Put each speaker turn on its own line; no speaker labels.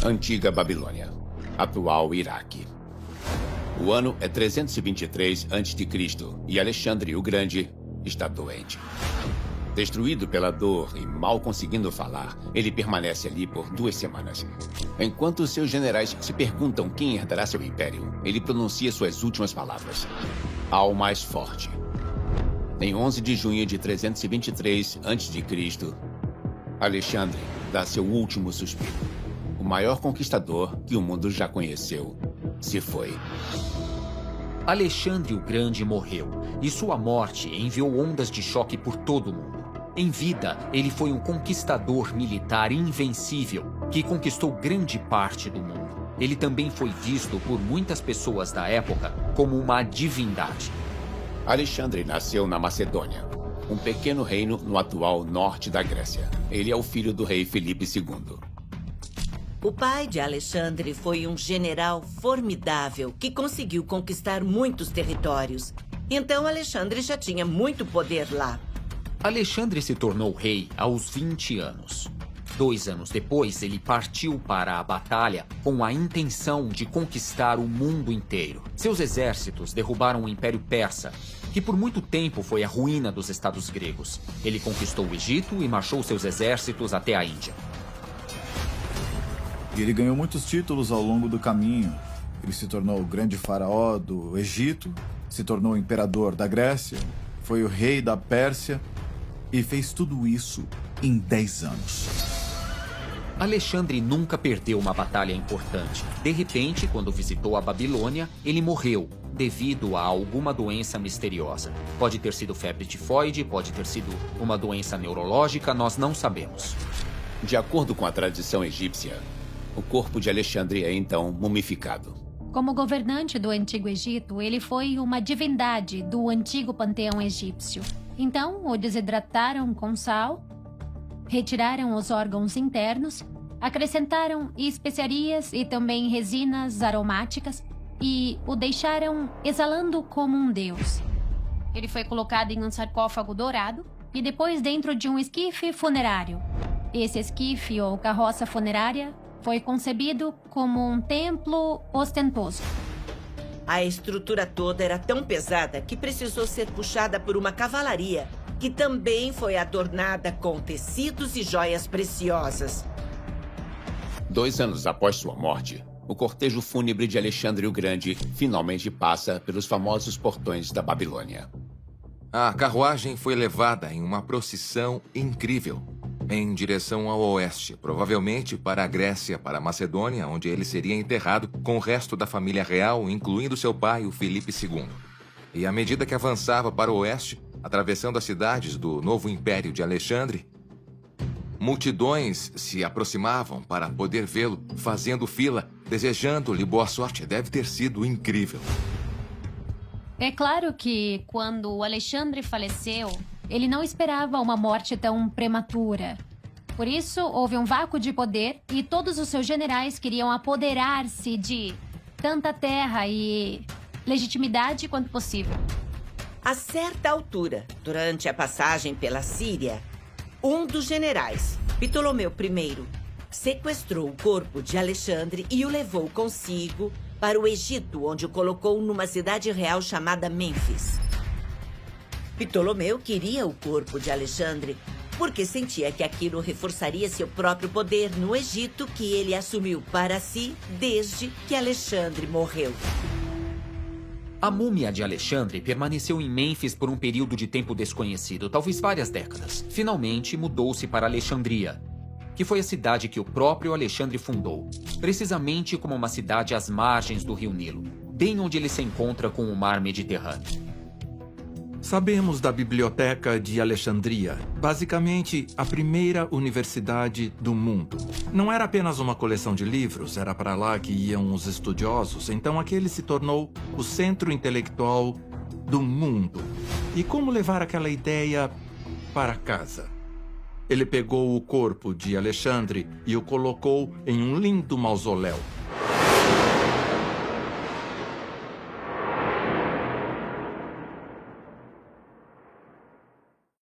Antiga Babilônia, atual Iraque. O ano é 323 a.C. e Alexandre o Grande está doente. Destruído pela dor e mal conseguindo falar, ele permanece ali por 2 semanas. Enquanto seus generais se perguntam quem herdará seu império, ele pronuncia suas últimas palavras: ao mais forte. Em 11 de junho de 323 a.C., Alexandre dá seu último suspiro. O maior conquistador que o mundo já conheceu se foi.
Alexandre o Grande morreu, e sua morte enviou ondas de choque por todo o mundo. Em vida, ele foi um conquistador militar invencível que conquistou grande parte do mundo. Ele também foi visto por muitas pessoas da época como uma divindade.
Alexandre nasceu na Macedônia, um pequeno reino no atual norte da Grécia. Ele é o filho do rei Filipe II.
O pai de Alexandre foi um general formidável que conseguiu conquistar muitos territórios. Então Alexandre já tinha muito poder lá.
Alexandre se tornou rei aos 20 anos. 2 anos depois, ele partiu para a batalha com a intenção de conquistar o mundo inteiro. Seus exércitos derrubaram o Império Persa, que por muito tempo foi a ruína dos estados gregos. Ele conquistou o Egito e marchou seus exércitos até a Índia.
E ele ganhou muitos títulos ao longo do caminho. Ele se tornou o grande faraó do Egito, se tornou o imperador da Grécia, foi o rei da Pérsia e fez tudo isso em 10 anos.
Alexandre nunca perdeu uma batalha importante. De repente, quando visitou a Babilônia, ele morreu devido a alguma doença misteriosa. Pode ter sido febre tifoide, pode ter sido uma doença neurológica, nós não sabemos.
De acordo com a tradição egípcia, o corpo de Alexandre é então mumificado.
Como governante do Antigo Egito, ele foi uma divindade do antigo panteão egípcio. Então, o desidrataram com sal, retiraram os órgãos internos, acrescentaram especiarias e também resinas aromáticas e o deixaram exalando como um deus. Ele foi colocado em um sarcófago dourado e depois dentro de um esquife funerário. Esse esquife ou carroça funerária foi concebido como um templo ostentoso.
A estrutura toda era tão pesada que precisou ser puxada por uma cavalaria, que também foi adornada com tecidos e joias preciosas.
2 anos após sua morte, o cortejo fúnebre de Alexandre o Grande finalmente passa pelos famosos portões da Babilônia.
A carruagem foi levada em uma procissão incrível, em direção ao oeste, provavelmente para a Grécia, para a Macedônia, onde ele seria enterrado com o resto da família real, incluindo seu pai, o Filipe II. E à medida que avançava para o oeste, atravessando as cidades do novo império de Alexandre, multidões se aproximavam para poder vê-lo, fazendo fila, desejando-lhe boa sorte. Deve ter sido incrível.
É claro que, quando o Alexandre faleceu, ele não esperava uma morte tão prematura. Por isso, houve um vácuo de poder e todos os seus generais queriam apoderar-se de tanta terra e legitimidade quanto possível.
A certa altura, durante a passagem pela Síria, um dos generais, Ptolomeu I, sequestrou o corpo de Alexandre e o levou consigo para o Egito, onde o colocou numa cidade real chamada Mênfis. Ptolomeu queria o corpo de Alexandre porque sentia que aquilo reforçaria seu próprio poder no Egito, que ele assumiu para si desde que Alexandre morreu.
A múmia de Alexandre permaneceu em Mênfis por um período de tempo desconhecido, talvez várias décadas. Finalmente mudou-se para Alexandria, que foi a cidade que o próprio Alexandre fundou, precisamente como uma cidade às margens do rio Nilo, bem onde ele se encontra com o mar Mediterrâneo.
Sabemos da Biblioteca de Alexandria, basicamente a primeira universidade do mundo. Não era apenas uma coleção de livros, era para lá que iam os estudiosos, então aquele se tornou o centro intelectual do mundo. E como levar aquela ideia para casa? Ele pegou o corpo de Alexandre e o colocou em um lindo mausoléu.